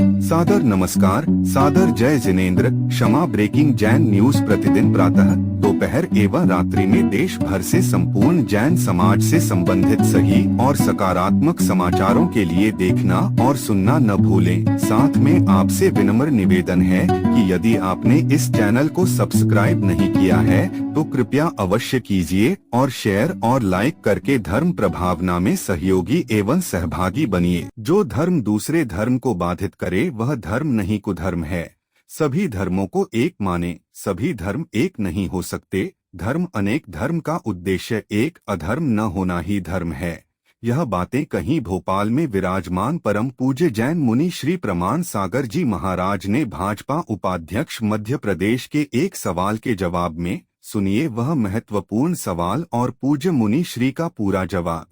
सादर नमस्कार, सादर जय जिनेंद्र। क्षमा ब्रेकिंग जैन न्यूज प्रतिदिन प्रातः दोपहर एवं रात्रि में देश भर से संपूर्ण जैन समाज से संबंधित सही और सकारात्मक समाचारों के लिए देखना और सुनना न भूलें। साथ में आपसे विनम्र निवेदन है कि यदि आपने इस चैनल को सब्सक्राइब नहीं किया है तो कृपया अवश्य कीजिए और शेयर और लाइक करके धर्म प्रभावना में सहयोगी एवं सहभागी बनिए। जो धर्म दूसरे धर्म को बाधित करे वह धर्म नहीं कुधर्म है। सभी धर्मों को एक माने, सभी धर्म एक नहीं हो सकते। धर्म अनेक, धर्म का उद्देश्य एक, अधर्म न होना ही धर्म है। यह बातें कहीं भोपाल में विराजमान परम पूज्य जैन मुनि श्री प्रमाण सागर जी महाराज ने भाजपा उपाध्यक्ष मध्य प्रदेश के एक सवाल के जवाब में। सुनिए वह महत्वपूर्ण सवाल और पूज्य मुनि श्री का पूरा जवाब।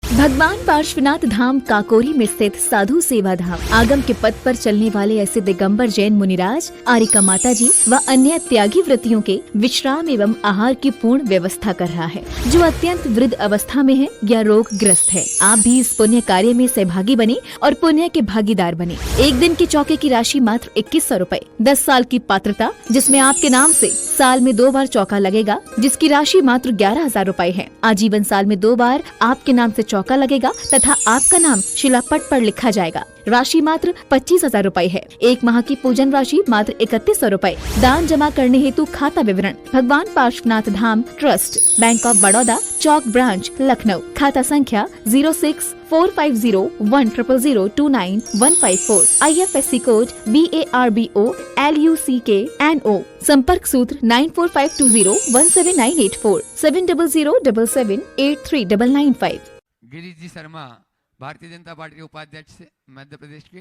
भगवान पार्श्वनाथ धाम काकोरी में स्थित साधु सेवा धाम आगम के पथ पर चलने वाले ऐसे दिगंबर जैन मुनिराज, आरिका माता जी व अन्य त्यागी व्रतियों के विश्राम एवं आहार की पूर्ण व्यवस्था कर रहा है, जो अत्यंत वृद्ध अवस्था में है या रोग ग्रस्त है। आप भी इस पुण्य कार्य में सहभागी बने और पुण्य के भागीदार बने। एक दिन के चौके की राशि मात्र 2100 रूपए। 10 साल की पात्रता, जिसमें आपके नाम से साल में 2 बार चौका लगेगा, जिसकी राशि मात्र 11,000 रूपए है। आजीवन साल में 2 बार आपके नाम से चौका लगेगा तथा आपका नाम शिलापट पर लिखा जाएगा। राशि मात्र 25,000 रूपए है। 1 माह की पूजन राशि मात्र 3100 रूपए। दान जमा करने हेतु खाता विवरण Bhagwan Parshvanath Dham trust, bank of Baroda, Chowk branch, Lucknow. खाता संख्या 06450100299154। IFSC code BARBO LUCKNO। संपर्क सूत्र 9452017984 7007783995। गिरीश जी शर्मा भारतीय जनता पार्टी के उपाध्यक्ष मध्य प्रदेश के,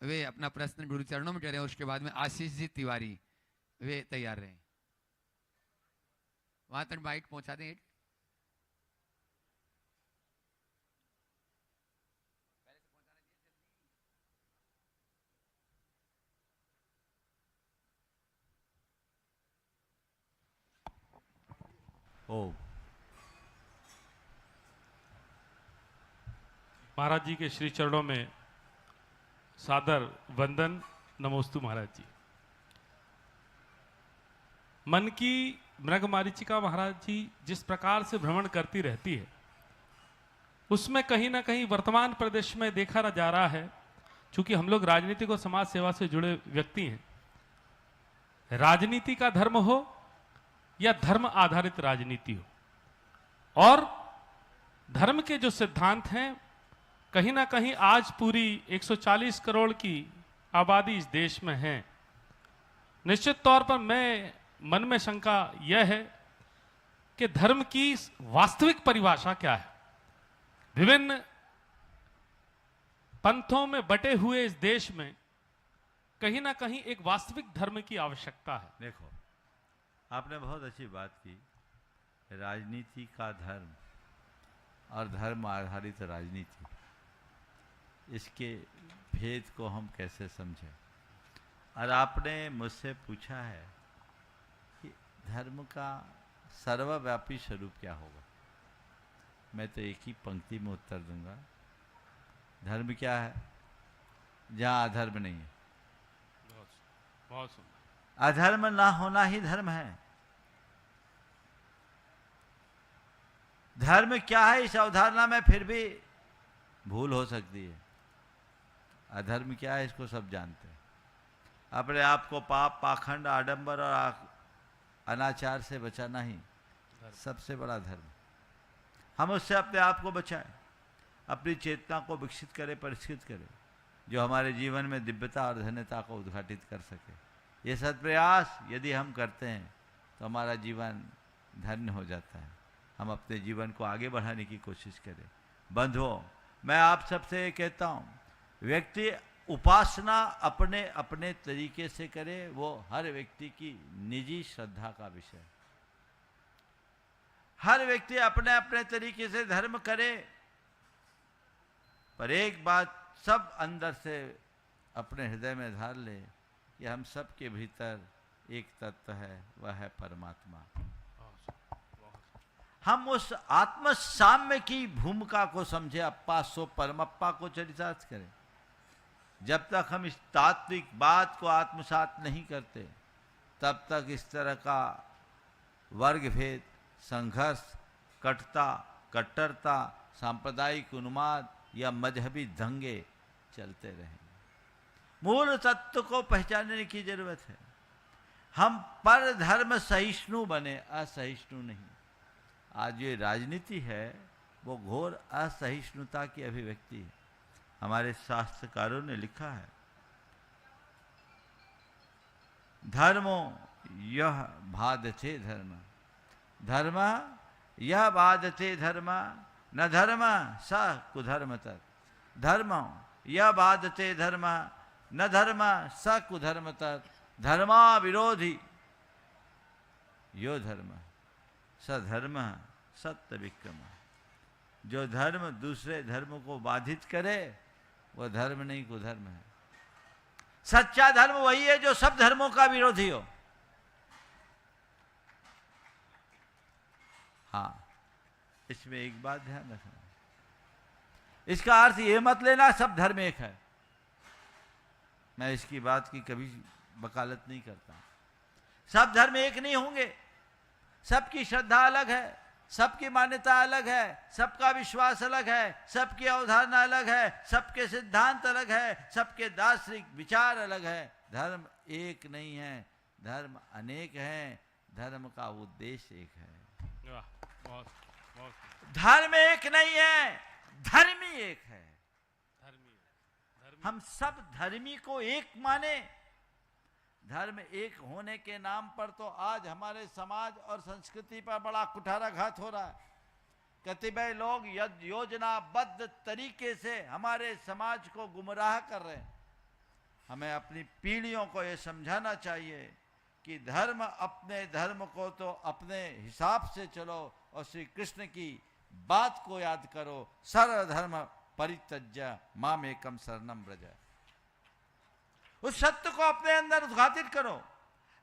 वे अपना प्रश्न गुरु चरणों में ठहरे। उसके बाद में आशीष जी तिवारी वे तैयार रहे। वहां तक बाइक पहुंचा दें। ओ महाराज जी के श्री चरणों में सादर वंदन। नमोस्तु महाराज जी। मन की मृग मारीचिका महाराज जी जिस प्रकार से भ्रमण करती रहती है, उसमें कहीं ना कहीं वर्तमान प्रदेश में देखा जा रहा है, चूंकि हम लोग राजनीति और समाज सेवा से जुड़े व्यक्ति हैं, राजनीति का धर्म हो या धर्म आधारित राजनीति हो, और धर्म के जो सिद्धांत हैं कहीं ना कहीं आज पूरी 140 करोड़ की आबादी इस देश में है। निश्चित तौर पर मैं मन में शंका यह है कि धर्म की वास्तविक परिभाषा क्या है। विभिन्न पंथों में बटे हुए इस देश में कहीं ना कहीं एक वास्तविक धर्म की आवश्यकता है। देखो, आपने बहुत अच्छी बात की। राजनीति का धर्म और धर्म आधारित राजनीति, इसके भेद को हम कैसे समझें। और आपने मुझसे पूछा है कि धर्म का सर्वव्यापी स्वरूप क्या होगा। मैं तो एक ही पंक्ति में उत्तर दूंगा। धर्म क्या है? जहाँ अधर्म नहीं है। बहुत सुंदर। अधर्म ना होना ही धर्म है। धर्म क्या है, इस अवधारणा में फिर भी भूल हो सकती है। अधर्म क्या है इसको सब जानते हैं। अपने आप को पाप, पाखंड, आडंबर और अनाचार से बचाना ही सबसे बड़ा धर्म। हम उससे अपने आप को बचाएं, अपनी चेतना को विकसित करें, परिष्कृत करें, जो हमारे जीवन में दिव्यता और धन्यता को उद्घाटित कर सके। ये सत्प्रयास यदि हम करते हैं तो हमारा जीवन धन्य हो जाता है। हम अपने जीवन को आगे बढ़ाने की कोशिश करें। बंधुओं, मैं आप सबसे ये कहता हूँ, व्यक्ति उपासना अपने अपने तरीके से करे, वो हर व्यक्ति की निजी श्रद्धा का विषय। हर व्यक्ति अपने अपने तरीके से धर्म करे, पर एक बात सब अंदर से अपने हृदय में धार ले कि हम सब के भीतर एक तत्व है, वह है परमात्मा। हम उस आत्म साम्य की भूमिका को समझे, अप्पा सो परमप्पा को चरितार्थ करें। जब तक हम इस तात्विक बात को आत्मसात नहीं करते तब तक इस तरह का वर्ग भेद, संघर्ष, कट्टरता, सांप्रदायिक उन्माद या मजहबी दंगे चलते रहेंगे। मूल तत्व को पहचानने की जरूरत है। हम पर धर्म सहिष्णु बने, असहिष्णु नहीं। आज ये राजनीति है वो घोर असहिष्णुता की अभिव्यक्ति है। हमारे शास्त्रकारों ने लिखा है, धर्मो यह बाधते धर्म, धर्म यह बाधते धर्म, न धर्म स कुधर्म तत्, धर्म यह बाधते धर्म, न धर्म स कुधर्म तत्, धर्मा विरोधी यो धर्म स धर्म सत्य विक्रम। जो धर्म दूसरे धर्म को बाधित करे वह धर्म नहीं, कुधर्म है। सच्चा धर्म वही है जो सब धर्मों का विरोधी हो। हाँ, इसमें एक बात ध्यान रखना, इसका अर्थ ये मत लेना सब धर्म एक है। मैं इसकी बात की कभी वकालत नहीं करता। सब धर्म एक नहीं होंगे, सबकी श्रद्धा अलग है, सबकी मान्यता अलग है, सबका विश्वास अलग है, सबकी अवधारणा अलग है, सबके सिद्धांत अलग है, सबके दार्शनिक विचार अलग है। धर्म एक नहीं है, धर्म अनेक हैं, धर्म का उद्देश्य एक है। धर्म एक नहीं है, धर्मी एक है। हम सब धर्मी को एक माने। धर्म एक होने के नाम पर तो आज हमारे समाज और संस्कृति पर बड़ा कुठाराघात हो रहा है। कतिपय लोग योजनाबद्ध तरीके से हमारे समाज को गुमराह कर रहे हैं। हमें अपनी पीढ़ियों को यह समझाना चाहिए कि धर्म, अपने धर्म को तो अपने हिसाब से चलो और श्री कृष्ण की बात को याद करो, सर्वधर्म परित्यज्य मामेकम शरणम व्रज। उस सत्य को अपने अंदर उद्घाटित करो।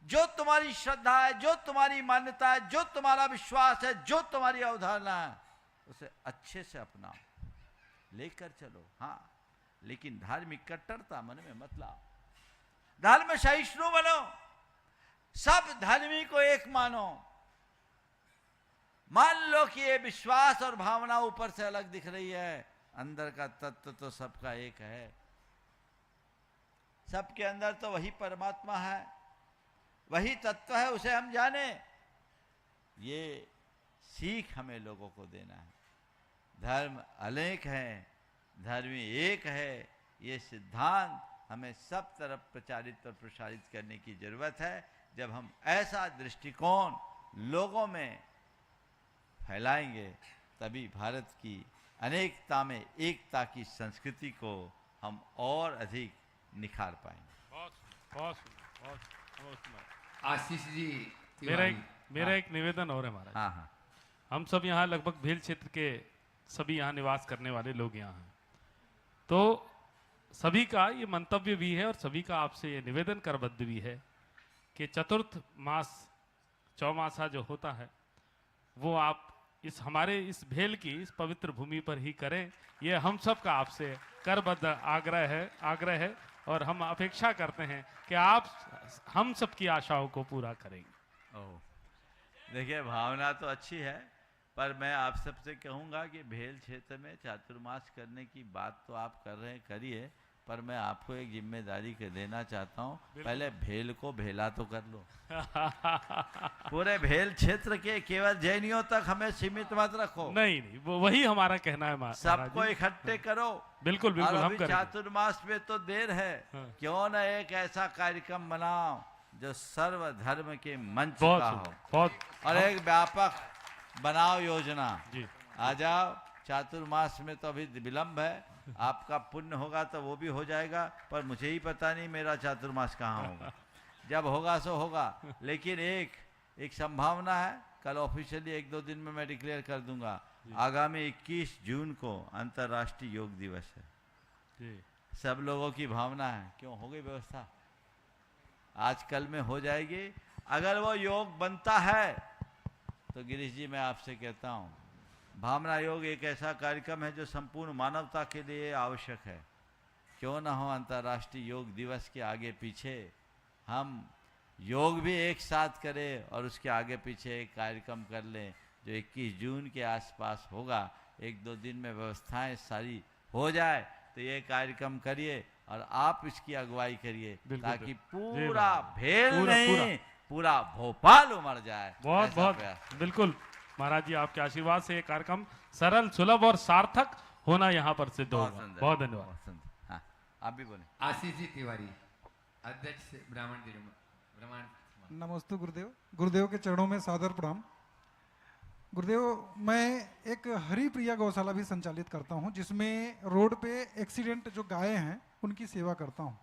जो तुम्हारी श्रद्धा है, जो तुम्हारी मान्यता है, जो तुम्हारा विश्वास है, जो तुम्हारी अवधारणा है, उसे अच्छे से अपनाओ, लेकर चलो। हाँ, लेकिन धार्मिक कट्टरता मन में मत लाओ। धर्म सहिष्णु बनो, सब धर्मी को एक मानो। मान लो कि ये विश्वास और भावना ऊपर से अलग दिख रही है, अंदर का तत्व तो सबका एक है। सबके अंदर तो वही परमात्मा है, वही तत्व है, उसे हम जाने। ये सीख हमें लोगों को देना है। धर्म अनेक है, धर्मी एक है, ये सिद्धांत हमें सब तरफ प्रचारित और प्रसारित करने की जरूरत है। जब हम ऐसा दृष्टिकोण लोगों में फैलाएंगे तभी भारत की अनेकता में एकता की संस्कृति को हम और अधिक निखार पाएंगे। आशीष जी मेरा एक निवेदन और है महाराज। हाँ हाँ, हम सब यहाँ लगभग भेल क्षेत्र के सभी यहाँ निवास करने वाले लोग यहाँ हैं, तो सभी का ये मंतव्य भी है और सभी का आपसे ये निवेदन करबद्ध भी है कि चतुर्थ मास चौमासा जो होता है वो आप इस हमारे इस भेल की इस पवित्र भूमि पर ही करें। ये हम सब का आपसे करबद्ध आग्रह है और हम अपेक्षा करते हैं कि आप हम सब की आशाओं को पूरा करेंगे। देखिए, भावना तो अच्छी है, पर मैं आप सबसे कहूँगा कि भेल क्षेत्र में चातुर्मास करने की बात तो आप कर रहे हैं, करिए, पर मैं आपको एक जिम्मेदारी के देना चाहता हूँ। पहले भेल को भेला तो कर लो। पूरे भेल क्षेत्र के केवल जैनियों तक हमें सीमित मत रखो। नहीं, वो वही हमारा कहना है। सबको इकट्ठे करो। बिल्कुल बिल्कुल, हम करेंगे। चातुर्मास में तो देर है, क्यों न एक ऐसा कार्यक्रम बनाओ जो सर्वधर्म के मंच का हो, और एक व्यापक बनाओ योजना जी। आ जाओ, चातुर्मास में तो अभी विलंब है, आपका पुण्य होगा तो वो भी हो जाएगा, पर मुझे ही पता नहीं मेरा चातुर्मास कहाँ होगा। जब होगा सो होगा, लेकिन एक संभावना है, कल ऑफिशियली 1-2 दिन में मैं डिक्लेयर कर दूंगा। आगामी 21 जून को अंतर्राष्ट्रीय योग दिवस है जी। सब लोगों की भावना है, क्यों हो गई व्यवस्था, आज कल में हो जाएगी। अगर वो योग बनता है तो गिरीश जी मैं आपसे कहता हूँ, भावना योग एक ऐसा कार्यक्रम है जो संपूर्ण मानवता के लिए आवश्यक है। क्यों ना हो अंतर्राष्ट्रीय योग दिवस के आगे पीछे हम योग भी एक साथ करें और उसके आगे पीछे एक कार्यक्रम कर लें जो 21 जून के आसपास होगा। 1-2 दिन में व्यवस्थाएं सारी हो जाए तो ये कार्यक्रम करिए और आप इसकी अगुवाई करिए बिल्कुल, ताकि बिल्कुल। पूरा भेल पूरा, नहीं पूरा भोपाल उमड़ जाए। बहुत ऐसा बहुत प्रयास। बिल्कुल महाराज जी, आपके आशीर्वाद से ये कार्यक्रम सरल, सुलभ और सार्थक होना यहाँ पर सिद्ध बहुत होगा। सुंदर, बहुत धन्यवाद। बहुत सुंदर। हाँ, आप भी बोले। आशीष जी तिवारी, अध्यक्ष ब्राह्मण ब्राह्मण नमस्ते गुरुदेव। गुरुदेव के चरणों में सादर प्रणाम। गुरुदेव, मैं एक हरिप्रिया गौशाला भी संचालित करता हूं जिसमें रोड पे एक्सीडेंट जो गायें हैं उनकी सेवा करता हूं।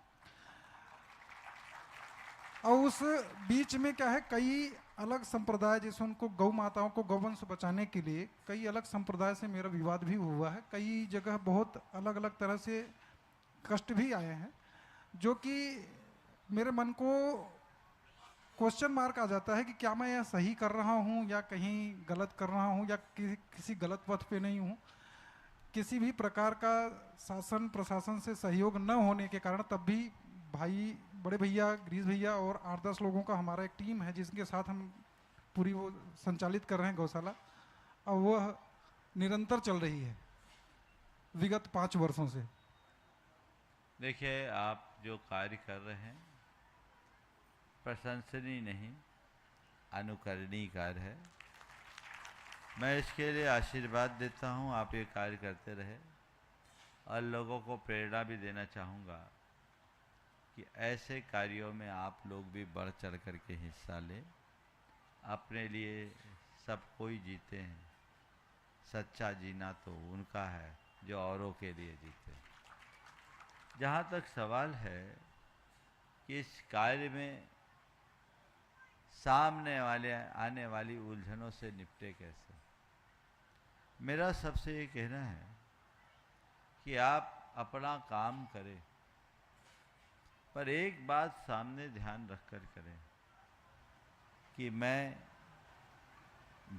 और उस बीच में क्या है, कई अलग संप्रदाय, जैसे उनको गौ माताओं को गौवंश बचाने के लिए कई अलग संप्रदाय से मेरा विवाद भी हुआ है। कई जगह बहुत अलग अलग तरह से कष्ट भी आए हैं, जो कि मेरे मन को क्वेश्चन मार्क आ जाता है कि क्या मैं यह सही कर रहा हूँ या कहीं गलत कर रहा हूँ या किसी गलत पथ पे नहीं हूँ। किसी भी प्रकार का शासन प्रशासन से सहयोग न होने के कारण तब भी भाई, बड़े भैया गिरीश भैया और 8-10 लोगों का हमारा एक टीम है जिसके साथ हम पूरी वो संचालित कर रहे हैं गौशाला, और वह निरंतर चल रही है विगत 5 वर्षों से। देखिए, आप जो कार्य कर रहे हैं प्रशंसनीय नहीं, अनुकरणीय कार्य है। मैं इसके लिए आशीर्वाद देता हूं, आप ये कार्य करते रहे और लोगों को प्रेरणा भी देना चाहूँगा कि ऐसे कार्यों में आप लोग भी बढ़ चढ़ करके हिस्सा लें। अपने लिए सब कोई जीते हैं, सच्चा जीना तो उनका है जो औरों के लिए जीते। जहाँ तक सवाल है कि इस कार्य में सामने वाले आने वाली उलझनों से निपटे कैसे, मेरा सबसे ये कहना है कि आप अपना काम करें, पर एक बात सामने ध्यान रखकर करें कि मैं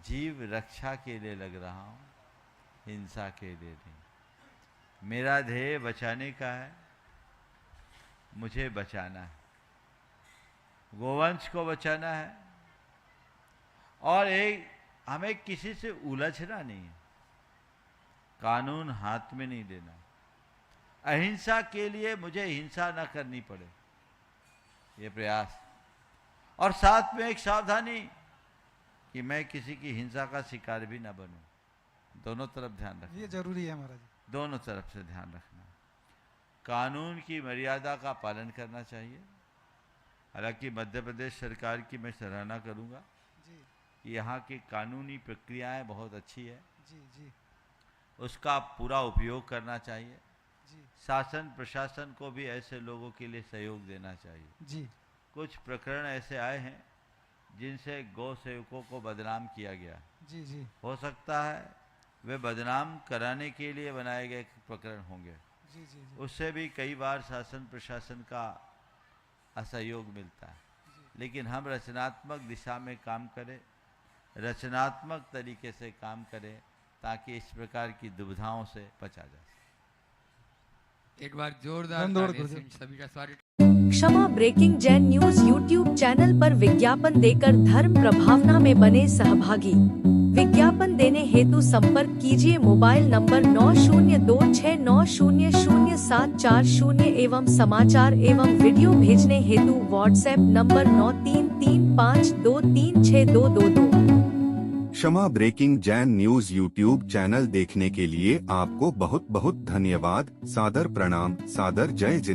जीव रक्षा के लिए लग रहा हूँ, हिंसा के लिए नहीं। मेरा ध्येय बचाने का है, मुझे बचाना है, गोवंश को बचाना है और हमें किसी से उलझना नहीं है, कानून हाथ में नहीं लेना। अहिंसा के लिए मुझे हिंसा न करनी पड़े, ये प्रयास, और साथ में एक सावधानी कि मैं किसी की हिंसा का शिकार भी न बनूं। दोनों तरफ ध्यान रखना, ये जरूरी है महाराज। दोनों तरफ से ध्यान रखना। कानून की मर्यादा का पालन करना चाहिए। हालांकि मध्य प्रदेश सरकार की मैं सराहना करूंगा जी कि यहाँ की कानूनी प्रक्रियाएं बहुत अच्छी है, जी जी उसका पूरा उपयोग करना चाहिए। जी शासन प्रशासन को भी ऐसे लोगों के लिए सहयोग देना चाहिए। जी कुछ प्रकरण ऐसे आए हैं जिनसे गौ सेवकों को बदनाम किया गया। जी जी हो सकता है वे बदनाम कराने के लिए बनाए गए प्रकरण होंगे, जी जी जी उससे भी कई बार शासन प्रशासन का असहयोग मिलता है। लेकिन हम रचनात्मक दिशा में काम करें, रचनात्मक तरीके से काम करें ताकि इस प्रकार की दुविधाओं से बचा जा सके। एक बार जोरदार धन्यवाद तालियों से गुरुदेव। इन सभी का स्वागत। Kshama breaking Jain news YouTube channel पर विज्ञापन देकर धर्म प्रभावना में बने सहभागी। विज्ञापन देने हेतु संपर्क कीजिए मोबाइल नंबर 9026900740 एवं समाचार एवं वीडियो भेजने हेतु WhatsApp number 9335236222। Kshama breaking Jain news YouTube channel देखने के लिए आपको बहुत बहुत धन्यवाद। सादर प्रणाम, सादर जय जिनेंद्र।